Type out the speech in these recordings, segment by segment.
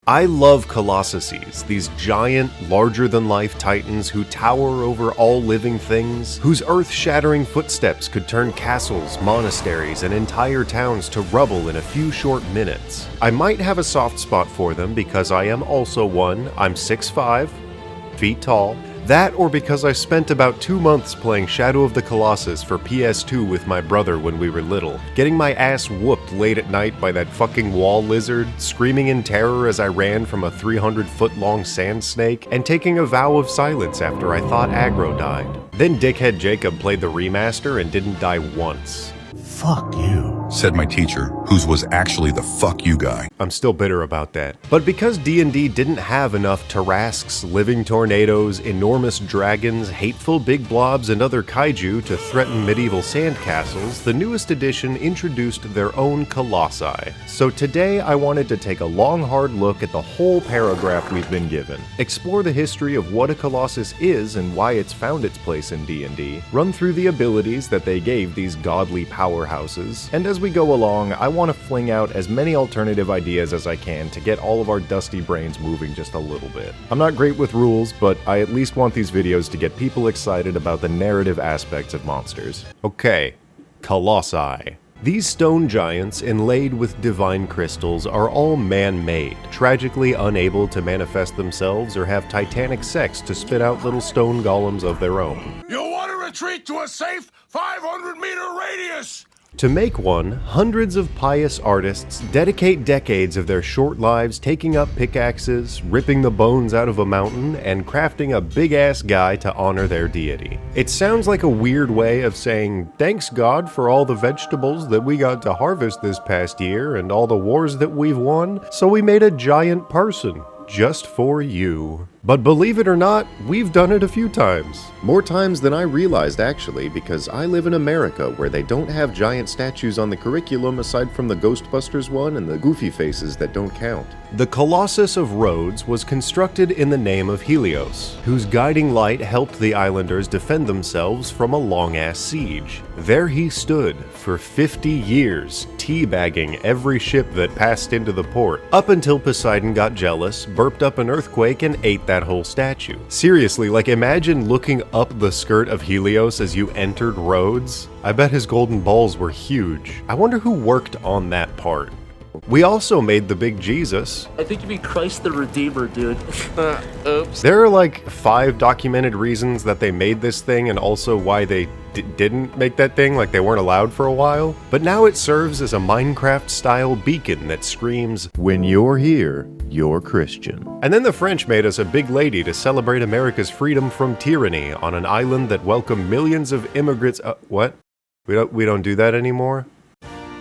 I love colossusees, these giant, larger-than-life titans who tower over all living things, whose earth-shattering footsteps could turn castles, monasteries, and entire towns to rubble in a few short minutes. I might have a soft spot for them because I am also one. I'm 6'5", feet tall. That or because I spent about 2 months playing Shadow of the Colossus for PS2 with my brother when we were little, getting my ass whooped late at night by that fucking wall lizard, screaming in terror as I ran from a 300-foot-long sand snake, and taking a vow of silence after I thought aggro died. Then Dickhead Jacob played the remaster and didn't die once. Fuck you, said my teacher, whose was actually the fuck you guy. I'm still bitter about that. But because D&D didn't have enough Tarrasques, living tornadoes, enormous dragons, hateful big blobs, and other kaiju to threaten medieval sandcastles, the newest edition introduced their own colossi. So today I wanted to take a long hard look at the whole paragraph we've been given, explore the history of what a colossus is and why it's found its place in D&D, run through the abilities that they gave these godly powerhouses, and as we go along, I want to fling out as many alternative ideas as I can to get all of our dusty brains moving just a little bit. I'm not great with rules, but I at least want these videos to get people excited about the narrative aspects of monsters. Okay, colossi. These stone giants, inlaid with divine crystals, are all man-made, tragically unable to manifest themselves or have titanic sex to spit out little stone golems of their own. You want to retreat to a safe 500-meter radius! To make one, hundreds of pious artists dedicate decades of their short lives taking up pickaxes, ripping the bones out of a mountain, and crafting a big-ass guy to honor their deity. It sounds like a weird way of saying, thanks God for all the vegetables that we got to harvest this past year and all the wars that we've won, so we made a giant person. Just for you. But believe it or not, we've done it a few times. More times than I realized actually, because I live in America where they don't have giant statues on the curriculum aside from the Ghostbusters one and the Goofy faces that don't count. The Colossus of Rhodes was constructed in the name of Helios, whose guiding light helped the islanders defend themselves from a long-ass siege. There he stood for 50 years, teabagging every ship that passed into the port, up until Poseidon got jealous, burped up an earthquake, and ate that whole statue. Seriously, like imagine looking up the skirt of Helios as you entered Rhodes. I bet his golden balls were huge. I wonder who worked on that part. We also made the big Jesus. I think you mean Christ the Redeemer, dude. Oops. There are like 5 documented reasons that they made this thing and also why they didn't make that thing, like they weren't allowed for a while. But now it serves as a Minecraft-style beacon that screams, when you're here, you're Christian. And then the French made us a big lady to celebrate America's freedom from tyranny on an island that welcomed millions of immigrants. What? We don't do that anymore?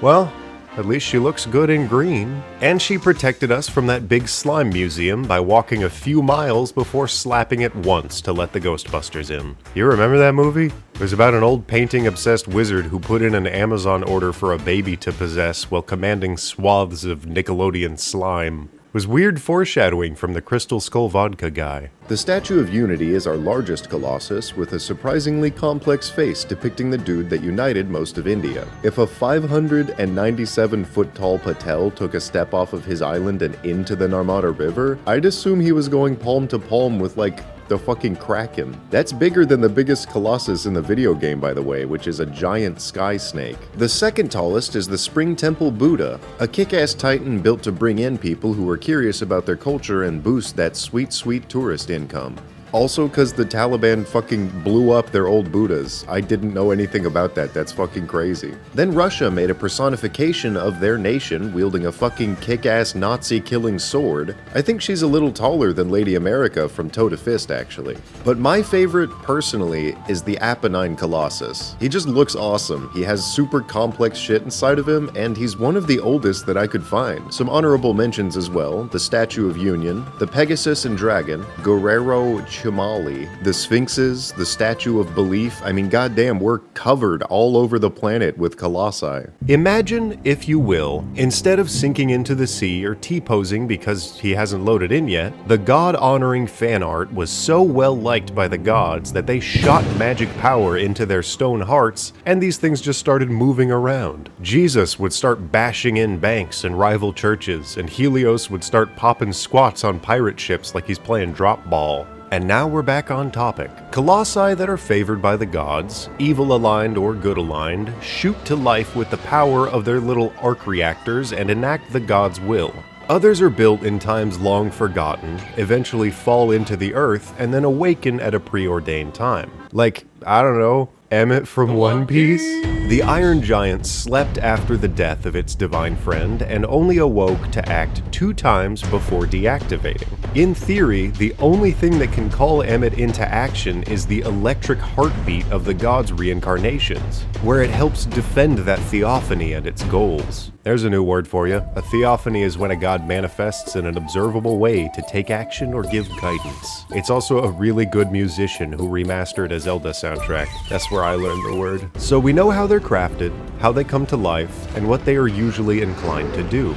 Well, at least she looks good in green. And she protected us from that big slime museum by walking a few miles before slapping it once to let the Ghostbusters in. You remember that movie? It was about an old painting-obsessed wizard who put in an Amazon order for a baby to possess while commanding swaths of Nickelodeon slime. It was weird foreshadowing from the Crystal Skull Vodka guy. The Statue of Unity is our largest colossus, with a surprisingly complex face depicting the dude that united most of India. If a 597-foot-tall Patel took a step off of his island and into the Narmada River, I'd assume he was going palm to palm with, like, the fucking Kraken. That's bigger than the biggest colossus in the video game, by the way, which is a giant sky snake. The second tallest is the Spring Temple Buddha, a kick-ass titan built to bring in people who are curious about their culture and boost that sweet, sweet tourist income. Also, cause the Taliban fucking blew up their old Buddhas. I didn't know anything about that, that's fucking crazy. Then Russia made a personification of their nation wielding a fucking kick-ass Nazi-killing sword. I think she's a little taller than Lady America from Toe to Fist, actually. But my favorite, personally, is the Apennine Colossus. He just looks awesome. He has super complex shit inside of him, and he's one of the oldest that I could find. Some honorable mentions as well: the Statue of Union, the Pegasus and Dragon, Guerrero Chimali, the Sphinxes, the Statue of Belief. I mean, goddamn, we're covered all over the planet with colossi. Imagine, if you will, instead of sinking into the sea or T-posing because he hasn't loaded in yet, the god-honoring fan art was so well liked by the gods that they shot magic power into their stone hearts, and these things just started moving around. Jesus would start bashing in banks and rival churches, and Helios would start popping squats on pirate ships like he's playing drop ball. And now we're back on topic. Colossi that are favored by the gods, evil-aligned or good-aligned, shoot to life with the power of their little arc reactors and enact the god's will. Others are built in times long forgotten, eventually fall into the earth, and then awaken at a preordained time. Like, I don't know, Emmett from One Piece? The Iron Giant slept after the death of its divine friend and only awoke to act 2 times before deactivating. In theory, the only thing that can call Emmett into action is the electric heartbeat of the god's reincarnations, where it helps defend that theophany and its goals. There's a new word for you. A theophany is when a god manifests in an observable way to take action or give guidance. It's also a really good musician who remastered a Zelda soundtrack. That's where I learned the word. So we know how they're crafted, how they come to life, and what they are usually inclined to do.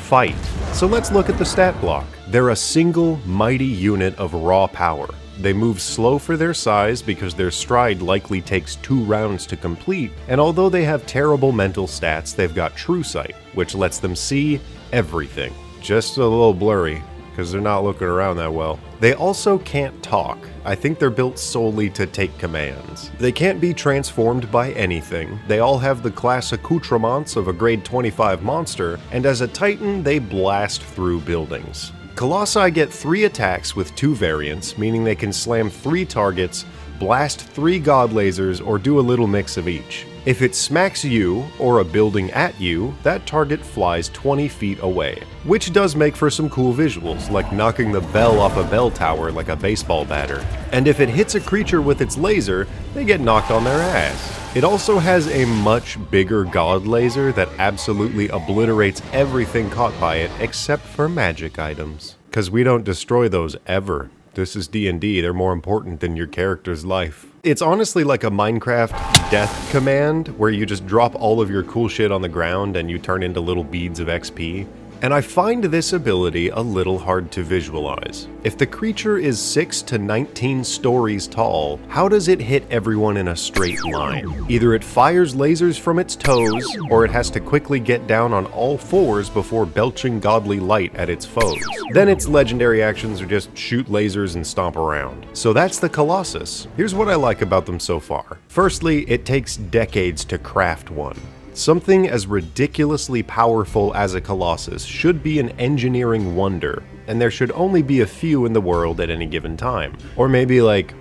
Fight. So let's look at the stat block. They're a single, mighty unit of raw power. They move slow for their size because their stride likely takes 2 rounds to complete, and although they have terrible mental stats, they've got true sight, which lets them see everything. Just a little blurry, because they're not looking around that well. They also can't talk. I think they're built solely to take commands. They can't be transformed by anything. They all have the class accoutrements of a grade 25 monster, and as a titan, they blast through buildings. Colossi get 3 attacks with 2 variants, meaning they can slam 3 targets, blast 3 god lasers, or do a little mix of each. If it smacks you, or a building at you, that target flies 20 feet away, which does make for some cool visuals, like knocking the bell off a bell tower like a baseball batter. And if it hits a creature with its laser, they get knocked on their ass. It also has a much bigger god laser that absolutely obliterates everything caught by it except for magic items. 'Cause we don't destroy those ever. This is D&D, they're more important than your character's life. It's honestly like a Minecraft death command, where you just drop all of your cool shit on the ground and you turn into little beads of XP. And I find this ability a little hard to visualize. If the creature is 6 to 19 stories tall, how does it hit everyone in a straight line? Either it fires lasers from its toes, or it has to quickly get down on all 4s before belching godly light at its foes. Then its legendary actions are just shoot lasers and stomp around. So that's the Colossus. Here's what I like about them so far. Firstly, it takes decades to craft one. Something as ridiculously powerful as a Colossus should be an engineering wonder, and there should only be a few in the world at any given time. Or maybe like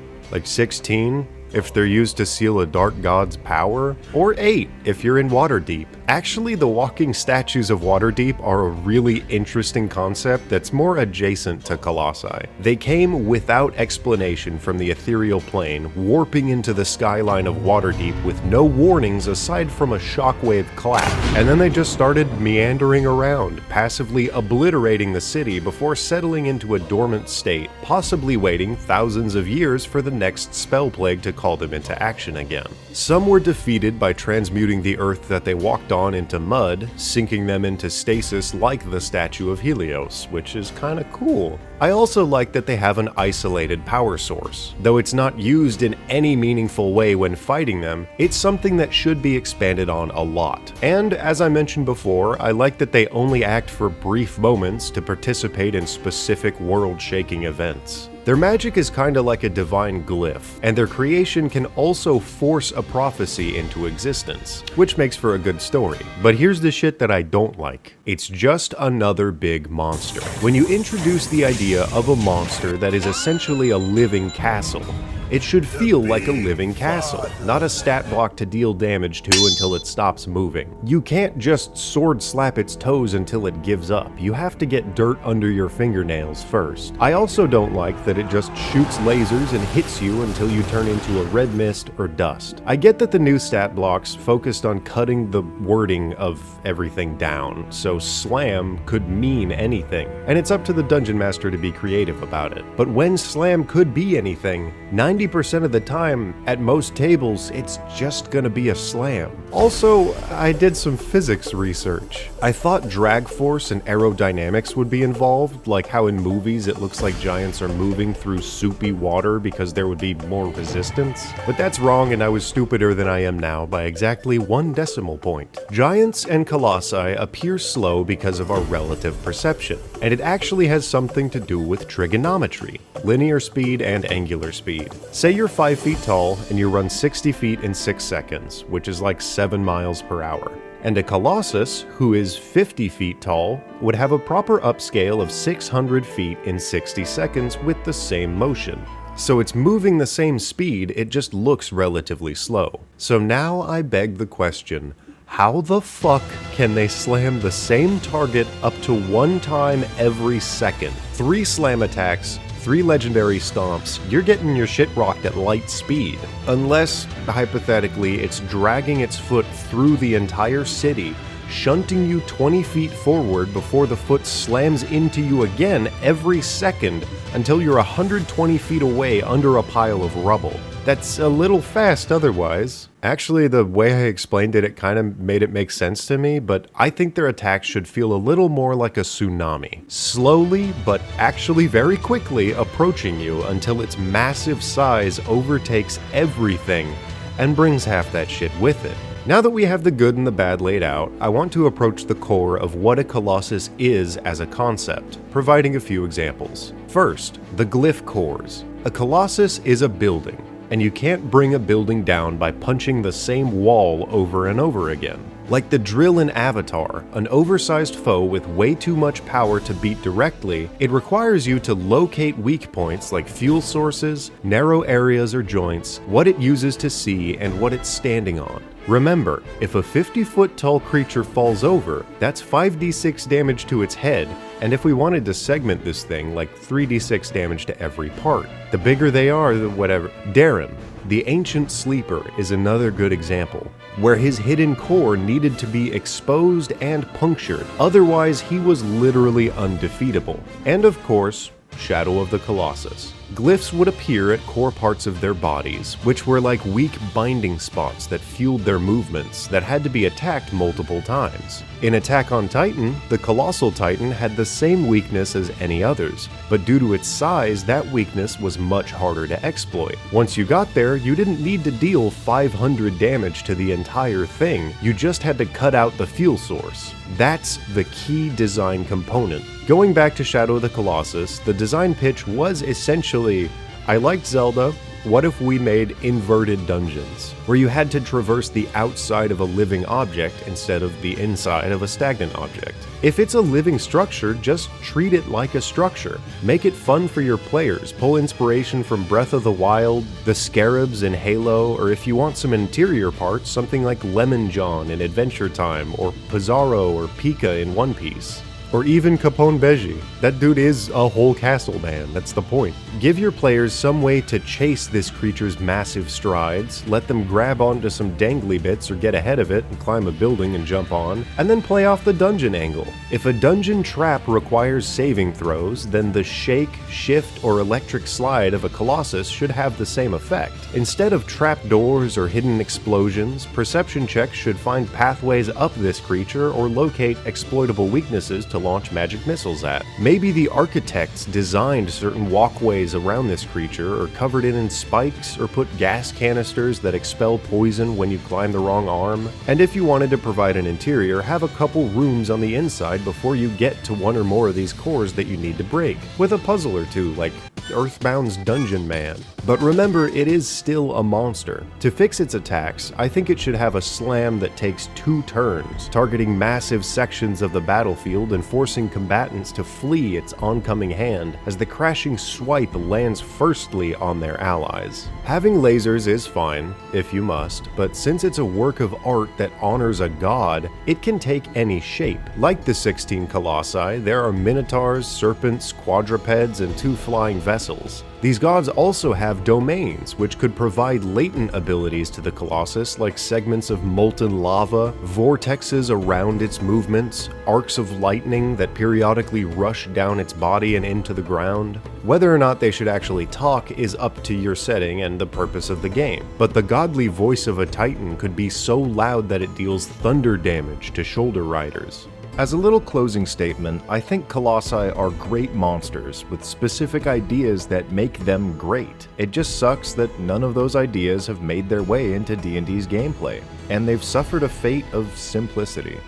16? If they're used to seal a dark god's power, or 8 if you're in Waterdeep. Actually, the walking statues of Waterdeep are a really interesting concept that's more adjacent to Colossi. They came without explanation from the ethereal plane, warping into the skyline of Waterdeep with no warnings aside from a shockwave clap, and then they just started meandering around, passively obliterating the city before settling into a dormant state, possibly waiting thousands of years for the next spell plague to call them into action again. Some were defeated by transmuting the earth that they walked on into mud, sinking them into stasis like the statue of Helios, which is kinda cool. I also like that they have an isolated power source. Though it's not used in any meaningful way when fighting them, it's something that should be expanded on a lot. And as I mentioned before, I like that they only act for brief moments to participate in specific world-shaking events. Their magic is kinda like a divine glyph, and their creation can also force a prophecy into existence, which makes for a good story. But here's the shit that I don't like. It's just another big monster. When you introduce the idea of a monster that is essentially a living castle, It should feel like a living castle, not a stat block to deal damage to until it stops moving. You can't just sword slap its toes until it gives up. You have to get dirt under your fingernails first. I also don't like that it just shoots lasers and hits you until you turn into a red mist or dust. I get that the new stat blocks focused on cutting the wording of everything down, so slam could mean anything, and it's up to the dungeon master to be creative about it. But when slam could be anything, 90% of the time, at most tables, it's just gonna be a slam. Also, I did some physics research. I thought drag force and aerodynamics would be involved, like how in movies it looks like giants are moving through soupy water because there would be more resistance. But that's wrong, and I was stupider than I am now by exactly 1 decimal point. Giants and colossi appear slow because of our relative perception, and it actually has something to do with trigonometry, linear speed and angular speed. Say you're 5 feet tall and you run 60 feet in 6 seconds, which is like 7 miles per hour. And a colossus, who is 50 feet tall, would have a proper upscale of 600 feet in 60 seconds with the same motion. So it's moving the same speed, it just looks relatively slow. So now I beg the question, how the fuck can they slam the same target up to 1 time every second? 3 slam attacks, 3 legendary stomps, you're getting your shit rocked at light speed. Unless, hypothetically, it's dragging its foot through the entire city, shunting you 20 feet forward before the foot slams into you again every second until you're 120 feet away under a pile of rubble. That's a little fast otherwise. Actually, the way I explained it, it kind of made it make sense to me, but I think their attacks should feel a little more like a tsunami. Slowly, but actually very quickly approaching you until its massive size overtakes everything and brings half that shit with it. Now that we have the good and the bad laid out, I want to approach the core of what a colossus is as a concept, providing a few examples. First, the glyph cores. A colossus is a building, and you can't bring a building down by punching the same wall over and over again. Like the drill in Avatar, an oversized foe with way too much power to beat directly, it requires you to locate weak points like fuel sources, narrow areas or joints, what it uses to see, and what it's standing on. Remember, if a 50-foot tall creature falls over, that's 5d6 damage to its head, and if we wanted to segment this thing, like 3d6 damage to every part. The bigger they are, the whatever. Darren, the ancient sleeper, is another good example, where his hidden core needed to be exposed and punctured, otherwise he was literally undefeatable. And of course, Shadow of the Colossus. Glyphs would appear at core parts of their bodies, which were like weak binding spots that fueled their movements that had to be attacked multiple times. In Attack on Titan, the Colossal Titan had the same weakness as any others, but due to its size, that weakness was much harder to exploit. Once you got there, you didn't need to deal 500 damage to the entire thing, you just had to cut out the fuel source. That's the key design component. Going back to Shadow of the Colossus, the design pitch was essentially, I liked Zelda, what if we made inverted dungeons, where you had to traverse the outside of a living object instead of the inside of a stagnant object? If it's a living structure, just treat it like a structure. Make it fun for your players, pull inspiration from Breath of the Wild, the scarabs in Halo, or if you want some interior parts, something like Lemon John in Adventure Time, or Pizarro or Pika in One Piece. Or even Capone Beji. That dude is a whole castle man, that's the point. Give your players some way to chase this creature's massive strides, let them grab onto some dangly bits or get ahead of it and climb a building and jump on, and then play off the dungeon angle. If a dungeon trap requires saving throws, then the shake, shift, or electric slide of a Colossus should have the same effect. Instead of trap doors or hidden explosions, perception checks should find pathways up this creature or locate exploitable weaknesses to launch magic missiles at. Maybe the architects designed certain walkways around this creature, or covered it in spikes, or put gas canisters that expel poison when you climb the wrong arm. And if you wanted to provide an interior, have a couple rooms on the inside before you get to one or more of these cores that you need to break, with a puzzle or two, like Earthbound's Dungeon Man. But remember, it is still a monster. To fix its attacks, I think it should have a slam that takes 2 turns, targeting massive sections of the battlefield and forcing combatants to flee its oncoming hand as the crashing swipe lands firstly on their allies. Having lasers is fine, if you must, but since it's a work of art that honors a god, it can take any shape. Like the 16 colossi, there are minotaurs, serpents, quadrupeds, and 2 flying vessels. These gods also have domains, which could provide latent abilities to the Colossus, like segments of molten lava, vortexes around its movements, arcs of lightning that periodically rush down its body and into the ground. Whether or not they should actually talk is up to your setting and the purpose of the game, but the godly voice of a titan could be so loud that it deals thunder damage to shoulder riders. As a little closing statement, I think colossi are great monsters with specific ideas that make them great. It just sucks that none of those ideas have made their way into D&D's gameplay, and they've suffered a fate of simplicity.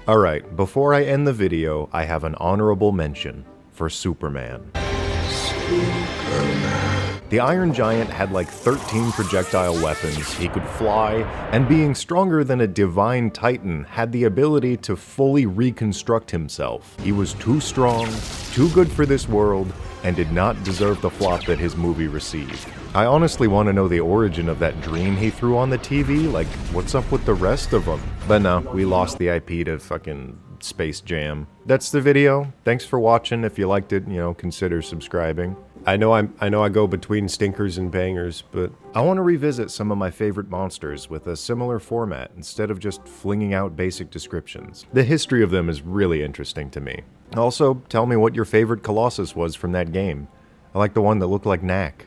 Alright, before I end the video, I have an honorable mention for Superman. The Iron Giant had like 13 projectile weapons, he could fly, and being stronger than a divine titan, had the ability to fully reconstruct himself. He was too strong, too good for this world, and did not deserve the flop that his movie received. I honestly want to know the origin of that dream he threw on the TV, like what's up with the rest of them? But no, we lost the IP to fucking Space Jam. That's the video. Thanks for watching. If you liked it, consider subscribing. I know I go between stinkers and bangers, but I want to revisit some of my favorite monsters with a similar format instead of just flinging out basic descriptions. The history of them is really interesting to me. Also, tell me what your favorite Colossus was from that game. I like the one that looked like Knack.